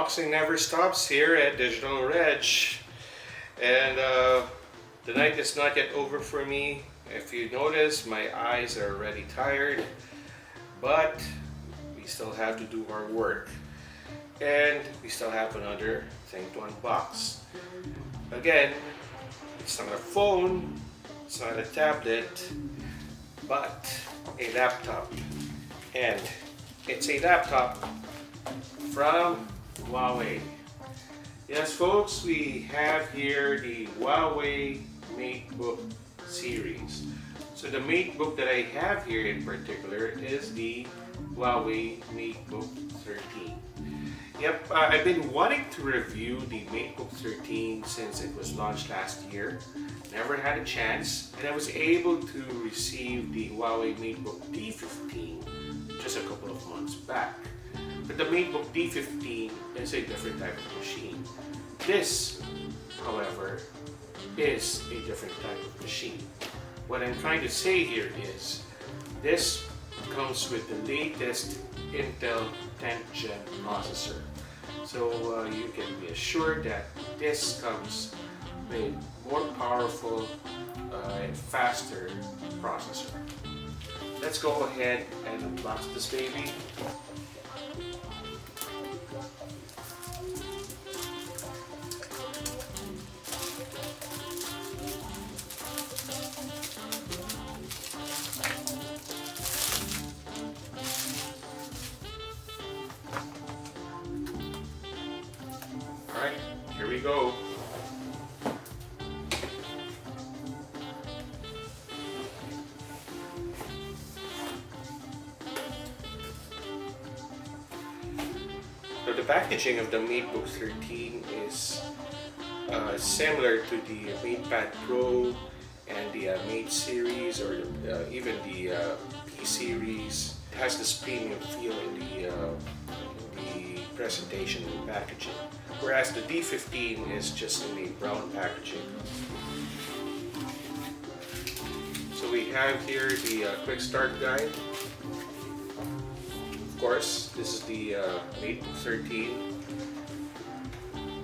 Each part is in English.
unboxing never stops here at Digital Reg, and the night is not yet over for me. If you notice, my eyes are already tired, but we still have to do our work, and we still have another thing to unbox. Again, it's not a phone, it's not a tablet, but a laptop, and it's a laptop from Huawei. Yes folks, we have here the Huawei MateBook series. So the MateBook that I have here in particular is the Huawei MateBook 13. Yep, I've been wanting to review the MateBook 13 since it was launched last year. Never had a chance, and I was able to receive the Huawei MateBook D15 just a couple of months back. But the MateBook D15 is a different type of machine. This, however, is a different type of machine. What I'm trying to say here is this comes with the latest Intel 10th Gen processor. So you can be assured that this comes with more powerful and faster processor. Let's go ahead and unbox this baby. Alright, here we go. So the packaging of the MateBook 13 is similar to the MatePad Pro and the Mate series, or even the P series. It has this premium feel in the presentation and packaging, whereas the D15 is just in a brown packaging. So we have here the quick start guide. Of course, this is the MateBook 13,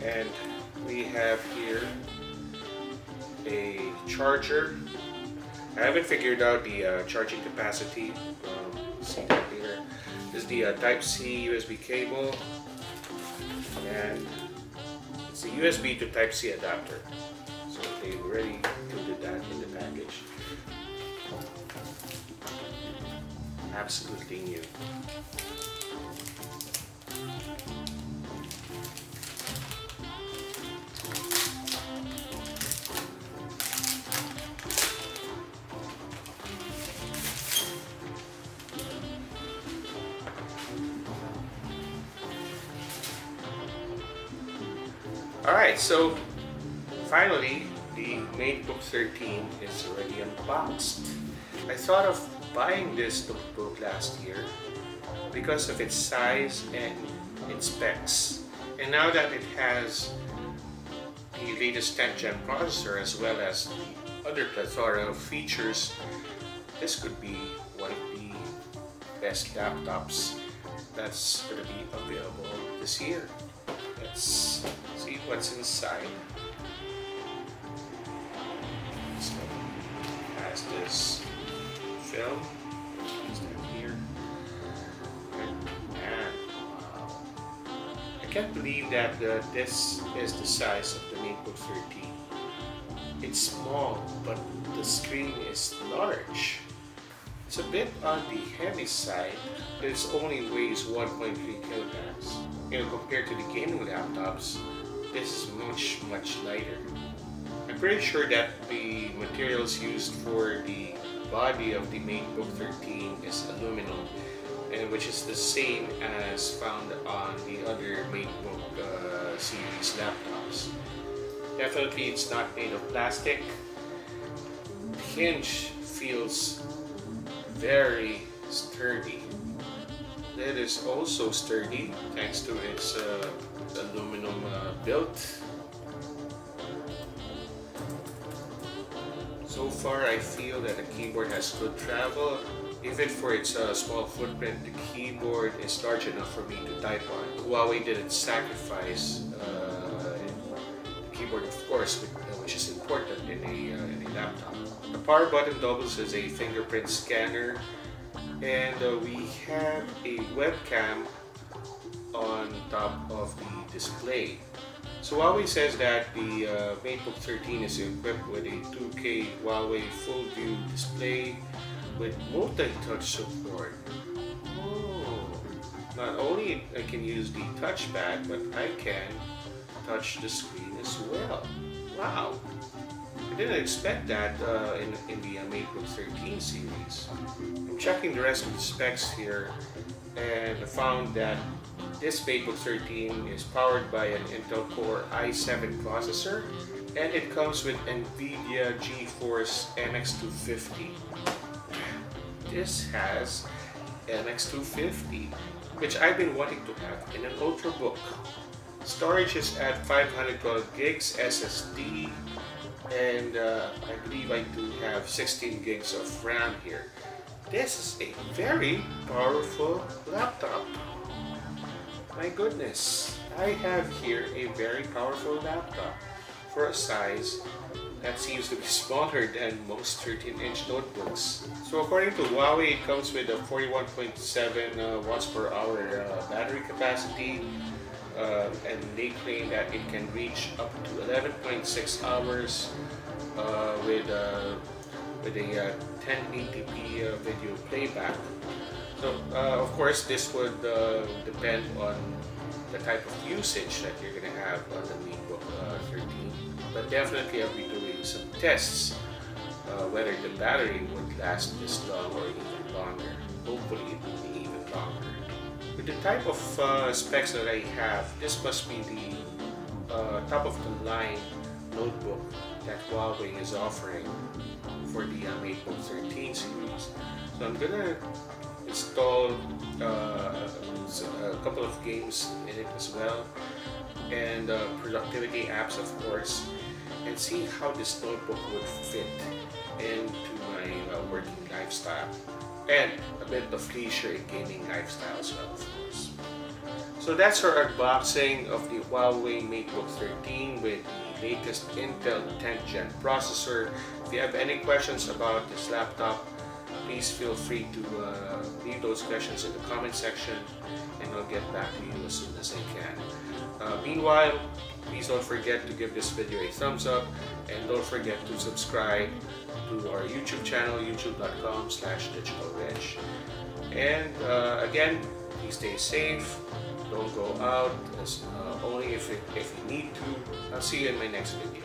and we have here a charger. I haven't figured out the charging capacity. See that here. This is the Type-C USB cable, and it's a USB to Type-C adapter. So they already included that in the package. Absolutely new. Alright, so finally the MateBook 13 is already unboxed. I thought of buying this notebook last year because of its size and its specs. And now that it has the latest 10th Gen processor as well as the other plethora of features, this could be one of the best laptops that's going to be available this year. Let's see what's inside. So it has this film here, and wow, I can't believe that this is the size of the MateBook 13. It's small, but the screen is large. It's a bit on the heavy side, but it only weighs 1.3 kilograms. You know, compared to the gaming laptops, this is much lighter. I'm pretty sure that the materials used for the body of the MateBook 13 is aluminum, and which is the same as found on the other MateBook series laptops. Definitely it's not made of plastic. The hinge feels very sturdy. It is also sturdy thanks to its aluminum build. So far I feel that the keyboard has good travel. Even for its small footprint, the keyboard is large enough for me to type on. Huawei didn't sacrifice the keyboard, of course, which is important in a laptop. The power button doubles as a fingerprint scanner, and we have a webcam on top of the display. So Huawei says that the MateBook 13 is equipped with a 2K Huawei Full View display with multi-touch support. Oh, not only I can use the touchpad, but I can touch the screen as well. Wow! I didn't expect that in the MateBook 13 series. I'm checking the rest of the specs here, and I found that this MateBook 13 is powered by an Intel Core i7 processor, and it comes with NVIDIA GeForce MX250. This has MX250, which I've been wanting to have in an Ultrabook. Storage is at 512 gigs SSD, and I believe I do have 16 gigs of RAM here. This is a very powerful laptop. My goodness, I have here a very powerful laptop for a size that seems to be smaller than most 13-inch notebooks. So according to Huawei, it comes with a 41.7 watts per hour battery capacity, and they claim that it can reach up to 11.6 hours with a 1080p video playback. So of course this would depend on the type of usage that you're going to have on the MateBook 13. But definitely I'll be doing some tests whether the battery would last this long or even longer. Hopefully it will be even longer. With the type of specs that I have, this must be the top of the line notebook that Huawei is offering for the MateBook 13 series. So I'm gonna install a couple of games in it as well, and productivity apps of course, and see how this notebook would fit into my working lifestyle and a bit of leisure and gaming lifestyle as well, of course. So that's our unboxing of the Huawei MateBook 13 with the latest Intel 10th Gen processor. If you have any questions about this laptop, please feel free to leave those questions in the comment section, and I'll get back to you as soon as I can. Meanwhile, please don't forget to give this video a thumbs up, and don't forget to subscribe to our YouTube channel, youtube.com/digitalreg. And again, please stay safe, don't go out, only if you need to. I'll see you in my next video.